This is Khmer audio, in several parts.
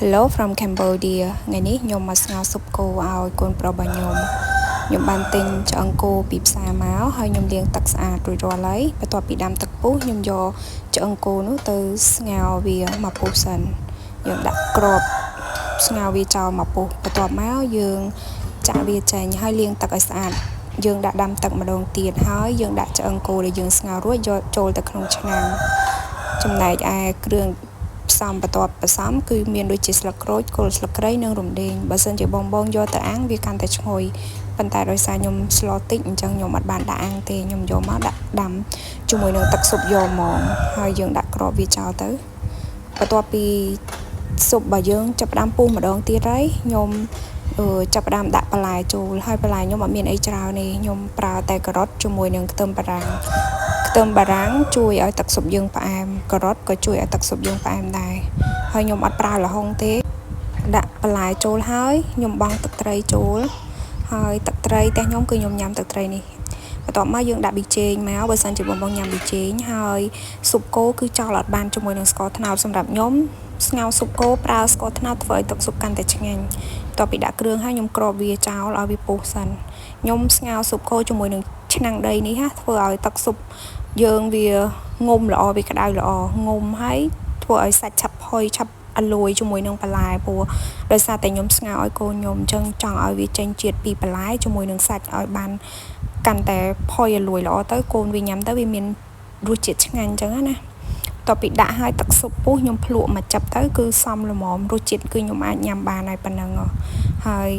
Hello from Cambodia ថ្ងៃនេះខ្ញុំមកស្ងោរស៊ុបគោឲ្យកូនប្រុសរបស់ខ្ញុំបានទិញឆ្អឹងគោពីផ្សារមកហើយខ្ញុំលាងទឹកស្អាតរួចរាល់ហើយបន្ទាប់ពីដាំទឹកពុះខ្ញុំយកឆ្អឹងគោនោះទៅស្ងោរវាមកពុះសិនយើងដាក់គ្រាប់ស្ងោរវាចោលមកពុះបន្ទាប់មកយើងចាក់វាចេញហើយលាងទឹកឲ្យស្អាតយើងដាក់ដាំទឹកម្ដងទៀតហើយយើងដាក់ឆ្អឹងគោដែលយើងស្ងោររួចយកចូលទៅក្នុងឆ្នាំងចំណែកឯគ្រឿងផ្សំបន្ទាប់ផ្សំគឺមានដូចជាស្លឹកក្រូចគល់ស្លឹកគ្រៃនិងរំដេងបើសិនជាបងយកទៅអាំងវាកាន់តែឈ្ងុយប៉ុន្តែដោយសារខ្ញុំស្លតិចអញ្ចឹងខ្ញុំអត់បានដាក់អាំងទេខ្ញុំយកមកដាក់ដាំជាមួយនឹងទឹកស៊ុបយកមកហើយយើងដាក់គ្រាប់វាចោលទៅបន្ទាប់ពីស៊ុបរបស់យើងចាប់ផ្ដើមពុះម្ដងទៀតហើយខ្ញុំចាប់ផ្ដើមដាក់បន្លែចូលហើយបន្លែខ្ញុំអត់មានអីច្រើនទេខ្ញុំប្រើតែការ៉ុតជាមួយនឹងខ្ទឹមបារាំងជួយឲ្យទឹកស៊ុបយើងផ្អែមការ៉ុតក៏ជួយឲ្យទឹកស៊ុបយើងផ្អែមដែរហើយខ្ញុំអត់ប្រើល្ហុងទេដាក់បន្លែចូលហើយខ្ញុំបង់ទឹកត្រីចូលហើយទឹកត្រីតែខ្ញុំគឺខ្ញុំញ៉ាំទឹកត្រីនេះបន្ទាប់មកយើងដាក់ប៊ីចេងមកបើសិនជាបងញ៉ាំប៊ីចេងហើយស៊ុបគោគឺចោលអត់បានជាមួយនឹងស្ករត្នោតសម្រាប់ខ្ញុំស្ងោរស៊ុបគោប្រើស្ករត្នោតធ្វើឲ្យទឹកស៊ុបកាន់តែឆ្ងាញ់បន្ទាប់ពីដាក់គ្រឿងហើយខ្ញុំគ្របវាចោលឲ្យវាពុះសិនខ្ញុំស្ងោរស៊ុបគោជាមួយនឹងឆ្នាំងដីនេះណាធ្វើឲ្យទឹកស៊ុបយើងវាងុំល្អវាក្តៅល្អងុំហើយធ្វើឲ្យសាច់ឆាប់ផុយឆាប់អលួយជាមួយនឹងបន្លែព្រោះដោយសារតែខ្ញុំស្ងោរឲ្យកូនខ្ញុំអញ្ចឹងចង់ឲ្យវាចេញជាតិពីបន្លែជាមួយនឹងសាច់ឲ្យបានកាន់តែផុយអលួយល្អទៅកូនវាញ៉ាំទៅវាមានរសជាតិឆ្ងាញ់អញ្ចឹងណាតទៅពីដាក់ឲ្យទឹកស៊ុបពុះខ្ញុំភ្លក់មកចាប់ទៅគឺសមល្មមរសជាតិគឺខ្ញុំអាចញ៉ាំបានហើយប៉ុណ្ណឹងហើយ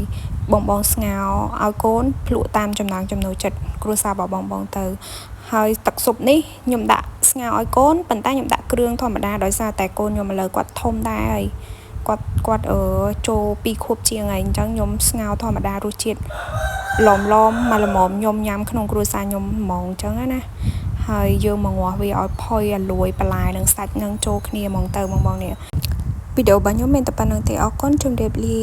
បងស្ងោរឲ្យកូនភ្លក់តាមចំណង់ចំណូលចិត្តគ្រួសាររបស់បងទៅហើយទឹកស៊ុបនេះខ្ញុំដាក់ស្ងោរឲ្យកូនប៉ុន្តែខ្ញុំដាក់គ្រឿងធម្មតាដោយសារតែកូនខ្ញុំឥឡូវគាត់ធំដែរហើយគាត់ចូល2ខួបជាងហើយអញ្ចឹងខ្ញុំស្ងោរធម្មតារសជាតិឡមមកល្មមខ្ញុំញ៉ាំក្នុងគ្រួសារខ្ញុំហ្មងអញ្ចឹងណាហើយយើងមកងាស់វាឲ្យផុយឲ្យលួយបន្លែនិងសាច់នឹងចូលគ្នាហ្មងទៅបងនេះវីដេអូរបស់ខ្ញុំមានតែប៉ុណ្្នឹងទេអរគុណជម្រាបលា